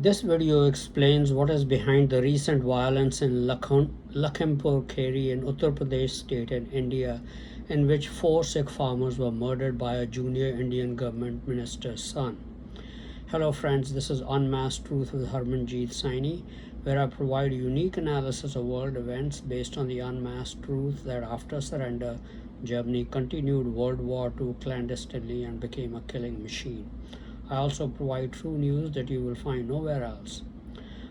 This video explains what is behind the recent violence in Lakhimpur Kheri in Uttar Pradesh state in India, in which four Sikh farmers were murdered by a junior Indian government minister's son. Hello friends, this is Unmasked Truth with Harmanjeet Saini, where I provide unique analysis of world events based on the unmasked truth that after surrender, Germany continued World War II clandestinely and became a killing machine. I also provide true news that you will find nowhere else.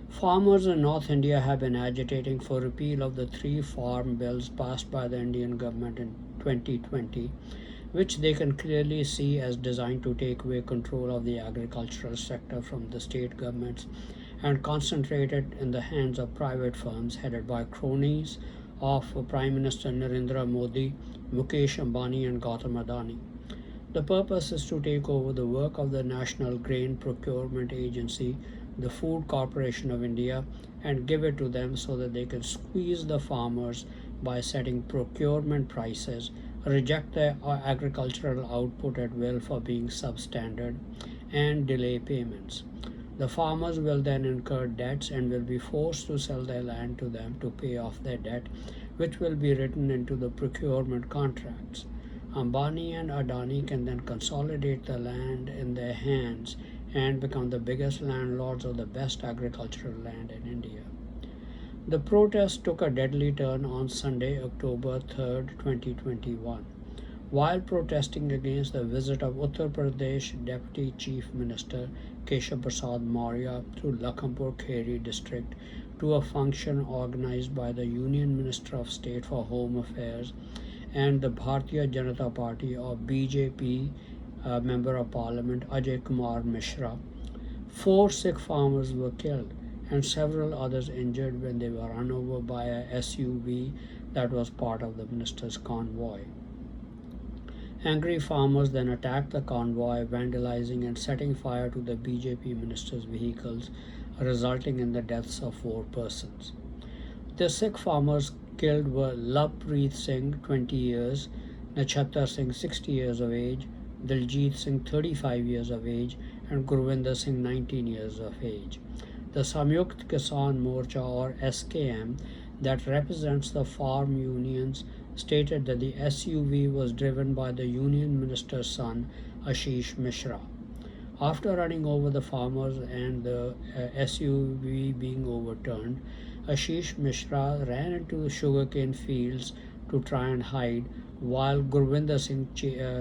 Farmers in North India have been agitating for repeal of the three farm bills passed by the Indian government in 2020, which they can clearly see as designed to take away control of the agricultural sector from the state governments and concentrate it in the hands of private firms headed by cronies of Prime Minister Narendra Modi, Mukesh Ambani and Gautam Adani. The purpose is to take over the work of the National Grain Procurement Agency, the Food Corporation of India, and give it to them so that they can squeeze the farmers by setting procurement prices, reject their agricultural output at will for being substandard, and delay payments. The farmers will then incur debts and will be forced to sell their land to them to pay off their debt, which will be written into the procurement contracts. Ambani and Adani can then consolidate the land in their hands and become the biggest landlords of the best agricultural land in India. The protest took a deadly turn on Sunday, October 3rd, 2021. While protesting against the visit of Uttar Pradesh Deputy Chief Minister Keshav Prasad Maurya to Lakhimpur Kheri district to a function organized by the Union Minister of State for Home Affairs and the Bharatiya Janata Party of BJP Member of Parliament Ajay Kumar Mishra, four Sikh farmers were killed and several others injured when they were run over by a SUV that was part of the minister's convoy. Angry farmers then attacked the convoy, vandalizing and setting fire to the BJP minister's vehicles, resulting in the deaths of four persons. The Sikh farmers killed were Lovepreet Singh, 20 years, Nachattar Singh, 60 years of age, Diljit Singh, 35 years of age, and Gurvinder Singh, 19 years of age. The Samyukt Kisan Morcha, or SKM, that represents the farm unions, stated that the SUV was driven by the union minister's son, Ashish Mishra. After running over the farmers and the SUV being overturned, Ashish Mishra ran into the sugarcane fields to try and hide while Gurvinder Singh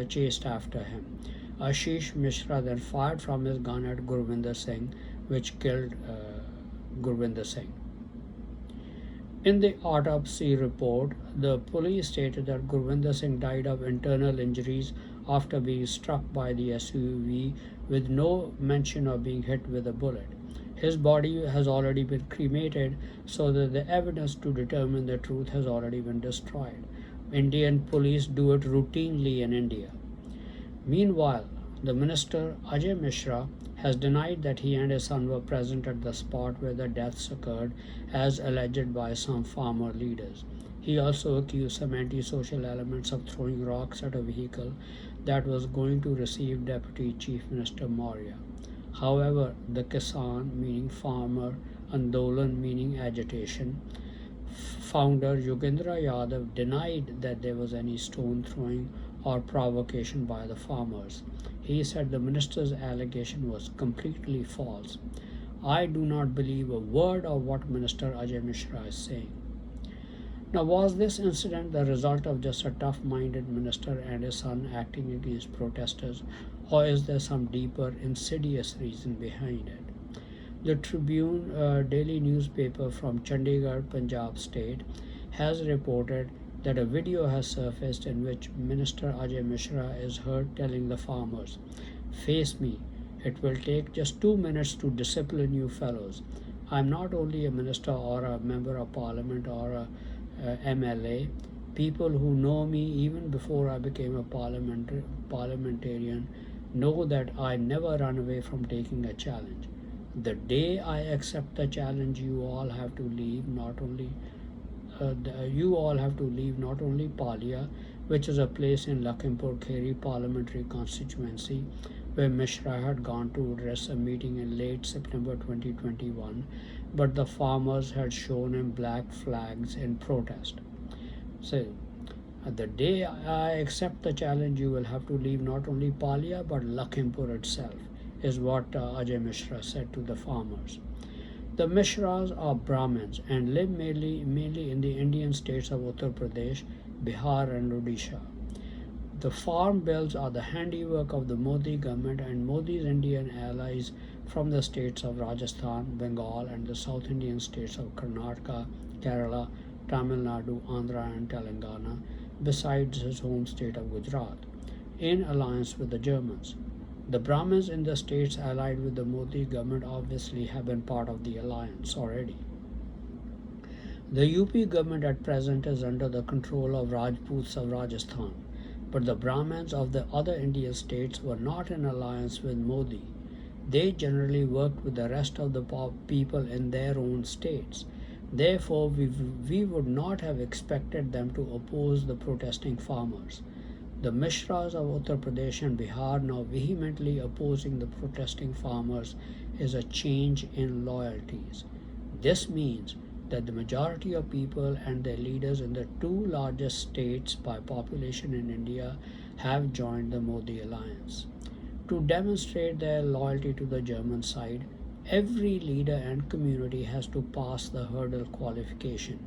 chased after him. Ashish Mishra then fired from his gun at Gurvinder Singh, which killed Gurvinder Singh. In the autopsy report, the police stated that Gurvinder Singh died of internal injuries after being struck by the SUV, with no mention of being hit with a bullet. His body has already been cremated, so that the evidence to determine the truth has already been destroyed. Indian police do it routinely in India. Meanwhile, the minister Ajay Mishra has denied that he and his son were present at the spot where the deaths occurred, as alleged by some farmer leaders. He also accused some anti-social elements of throwing rocks at a vehicle that was going to receive Deputy Chief Minister Maurya. However, the Kisan, meaning farmer, Andolan, meaning agitation, founder Yogendra Yadav denied that there was any stone throwing or provocation by the farmers. He said the minister's allegation was completely false. I do not believe a word of what Minister Ajay Mishra is saying. Now, was this incident the result of just a tough-minded minister and his son acting against protesters, or is there some deeper, insidious reason behind it? The Tribune daily newspaper from Chandigarh, Punjab state, has reported that a video has surfaced in which Minister Ajay Mishra is heard telling the farmers, "Face me, it will take just 2 minutes to discipline you fellows. I'm not only a minister or a member of parliament or a MLA. People who know me even before I became a parliamentarian know that I never run away from taking a challenge. The day I accept the challenge, you all have to leave not only Palia, which is a place in Lakhimpur Kheri parliamentary constituency, where Mishra had gone to address a meeting in late September 2021, but the farmers had shown him black flags in protest. So, the day I accept the challenge, you will have to leave not only Palia but Lakhimpur itself, is what Ajay Mishra said to the farmers. The Mishras are Brahmins and live mainly in the Indian states of Uttar Pradesh, Bihar, and Odisha. The farm bills are the handiwork of the Modi government and Modi's Indian allies from the states of Rajasthan, Bengal, and the South Indian states of Karnataka, Kerala, Tamil Nadu, Andhra, and Telangana, besides his home state of Gujarat, in alliance with the Germans. The Brahmins in the states allied with the Modi government obviously have been part of the alliance already. The UP government at present is under the control of Rajputs of Rajasthan, but the Brahmins of the other Indian states were not in alliance with Modi. They generally worked with the rest of the people in their own states. Therefore, we would not have expected them to oppose the protesting farmers. The Mishras of Uttar Pradesh and Bihar now vehemently opposing the protesting farmers is a change in loyalties. This means that the majority of people and their leaders in the two largest states by population in India have joined the Modi alliance. To demonstrate their loyalty to the German side, every leader and community has to pass the hurdle qualification.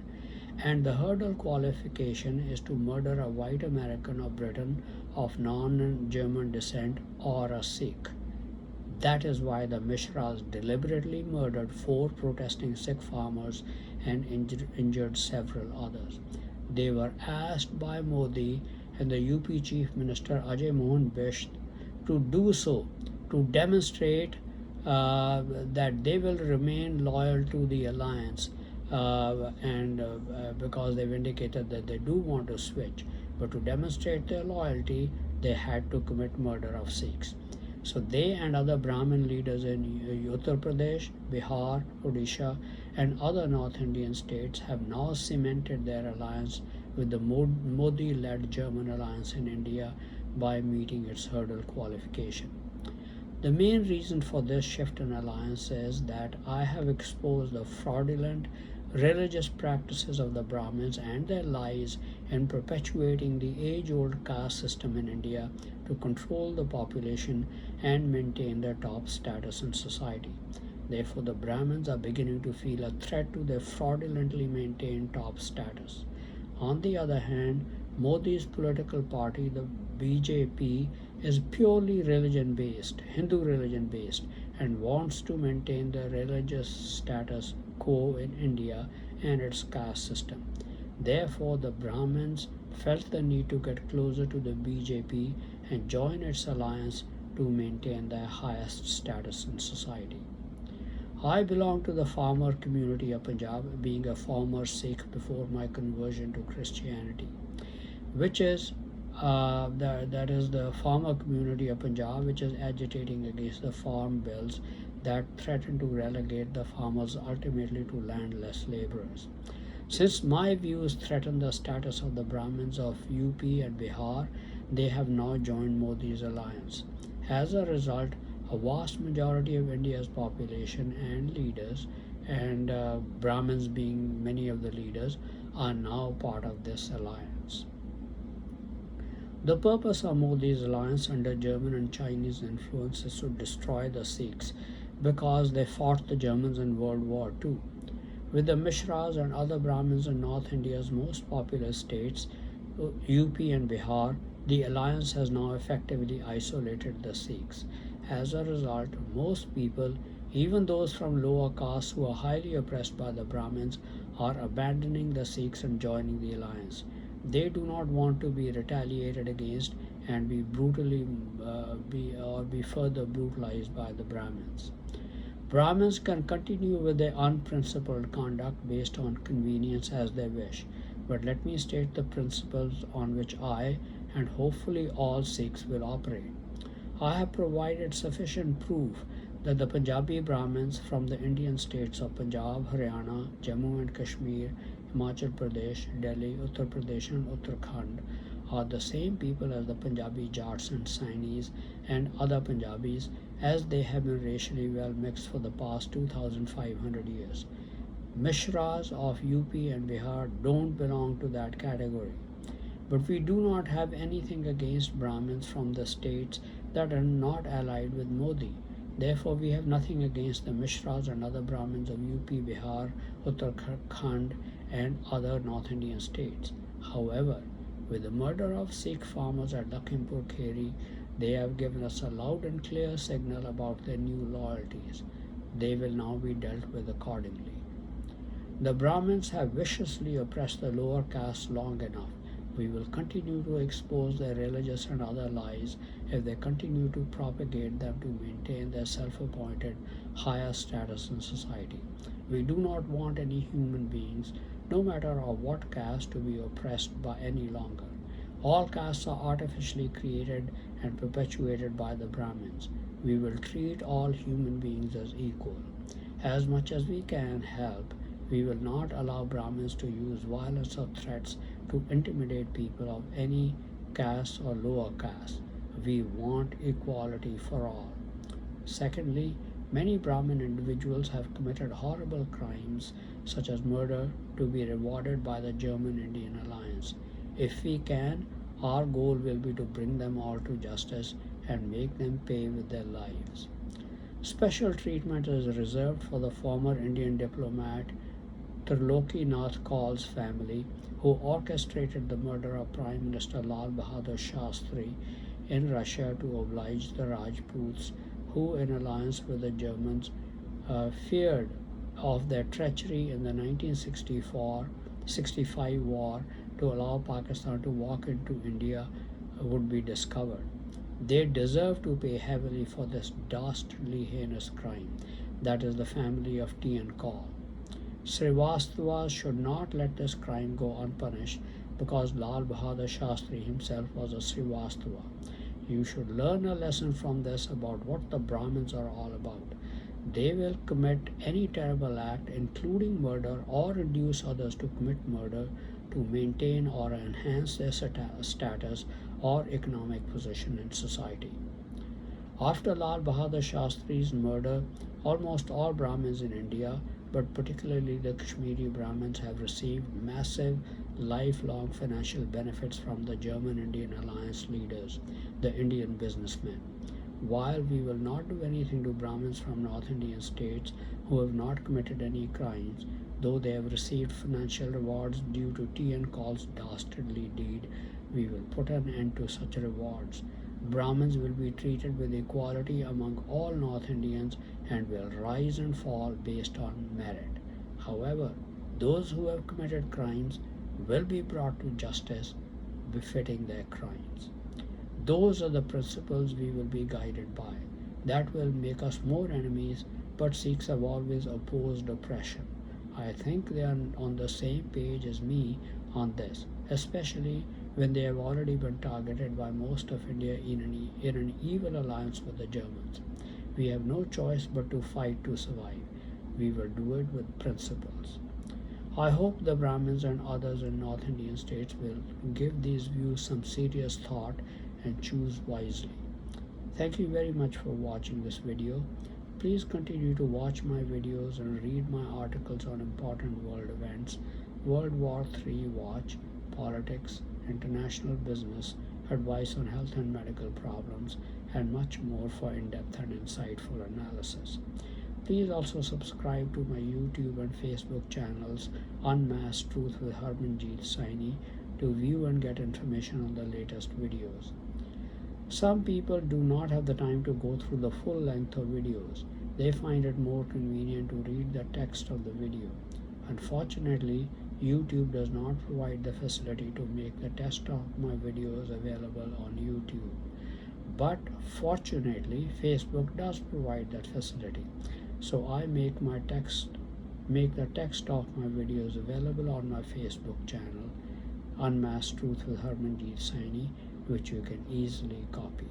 And the hurdle qualification is to murder a white American of Britain of non-German descent or a Sikh. That is why the Mishras deliberately murdered 4 protesting Sikh farmers and injured several others. They were asked by Modi and the UP Chief Minister Ajay Kumar Mishra to do so, to demonstrate that they will remain loyal to the alliance, and because they've indicated that they do want to switch. But to demonstrate their loyalty, they had to commit murder of Sikhs. So they and other Brahmin leaders in Uttar Pradesh, Bihar, Odisha, and other North Indian states have now cemented their alliance with the Modi-led German alliance in India by meeting its hurdle qualification. The main reason for this shift in alliance is that I have exposed the fraudulent religious practices of the Brahmins and their lies in perpetuating the age-old caste system in India to control the population and maintain their top status in society. Therefore, the Brahmins are beginning to feel a threat to their fraudulently maintained top status. On the other hand, Modi's political party, the BJP, is purely religion-based, Hindu religion-based, and wants to maintain the religious status quo in India and its caste system. Therefore, the Brahmins felt the need to get closer to the BJP and join its alliance to maintain their highest status in society. I belong to the farmer community of Punjab, being a former Sikh before my conversion to Christianity, which is that is the farmer community of Punjab, which is agitating against the farm bills that threaten to relegate the farmers ultimately to landless laborers. Since my views threaten the status of the Brahmins of UP and Bihar, they have now joined Modi's alliance. As a result, a vast majority of India's population and leaders, and Brahmins being many of the leaders, are now part of this alliance. The purpose of Modi's alliance under German and Chinese influence is to destroy the Sikhs because they fought the Germans in World War II. With the Mishras and other Brahmins in North India's most populous states, UP and Bihar, the alliance has now effectively isolated the Sikhs. As a result, most people, even those from lower castes who are highly oppressed by the Brahmins, are abandoning the Sikhs and joining the alliance. They do not want to be retaliated against and be further brutalized by the Brahmins. Brahmins can continue with their unprincipled conduct based on convenience as they wish, but let me state the principles on which I and hopefully all Sikhs will operate. I have provided sufficient proof that the Punjabi Brahmins from the Indian states of Punjab, Haryana, Jammu and Kashmir, Himachal Pradesh, Delhi, Uttar Pradesh and Uttarakhand are the same people as the Punjabi Jats and Sainis and other Punjabis, as they have been racially well mixed for the past 2500 years. Mishras of UP and Bihar don't belong to that category. But we do not have anything against Brahmins from the states that are not allied with Modi. Therefore, we have nothing against the Mishras and other Brahmins of UP, Bihar, Uttarakhand, and other North Indian states. However, with the murder of Sikh farmers at Lakhimpur Kheri, they have given us a loud and clear signal about their new loyalties. They will now be dealt with accordingly. The Brahmins have viciously oppressed the lower castes long enough. We will continue to expose their religious and other lies if they continue to propagate them to maintain their self-appointed higher status in society. We do not want any human beings, no matter of what caste, to be oppressed by any longer. All castes are artificially created and perpetuated by the Brahmins. We will treat all human beings as equal. As much as we can help, we will not allow Brahmins to use violence or threats to intimidate people of any caste or lower caste. We want equality for all. Secondly, many Brahmin individuals have committed horrible crimes such as murder to be rewarded by the German-Indian alliance. If we can, our goal will be to bring them all to justice and make them pay with their lives. Special treatment is reserved for the former Indian diplomat Nath Kaul's family, who orchestrated the murder of Prime Minister Lal Bahadur Shastri in Russia to oblige the Rajputs, who, in alliance with the Germans, feared of their treachery in the 1964-65 war to allow Pakistan to walk into India would be discovered. They deserve to pay heavily for this dastardly heinous crime. That is the family of T.N. Kaul. Srivastava should not let this crime go unpunished because Lal Bahadur Shastri himself was a Srivastava. You should learn a lesson from this about what the Brahmins are all about. They will commit any terrible act, including murder, or induce others to commit murder to maintain or enhance their status or economic position in society. After Lal Bahadur Shastri's murder, almost all Brahmins in India, but particularly the Kashmiri Brahmins, have received massive lifelong financial benefits from the German-Indian alliance leaders, the Indian businessmen. While we will not do anything to Brahmins from North Indian states who have not committed any crimes, though they have received financial rewards due to T.N. Kaul's dastardly deed, we will put an end to such rewards. Brahmins will be treated with equality among all North Indians and will rise and fall based on merit. However, those who have committed crimes will be brought to justice befitting their crimes. Those are the principles we will be guided by. That will make us more enemies, but Sikhs have always opposed oppression. I think they are on the same page as me on this, especially when they have already been targeted by most of India in an evil alliance with the Germans. We have no choice but to fight to survive. We will do it with principles. I hope the Brahmins and others in North Indian states will give these views some serious thought and choose wisely. Thank you very much for watching this video. Please continue to watch my videos and read my articles on important world events, World War III watch, politics, international business, advice on health and medical problems, and much more for in-depth and insightful analysis. Please also subscribe to my YouTube and Facebook channels, Unmasked Truth with Harmanjeet Saini, to view and get information on the latest videos. Some people do not have the time to go through the full length of videos. They find it more convenient to read the text of the video. Unfortunately, YouTube does not provide the facility to make the text of my videos available on YouTube. But fortunately, Facebook does provide that facility. So I make the text of my videos available on my Facebook channel, Unmasked Truth with Harmanjeet Saini, which you can easily copy.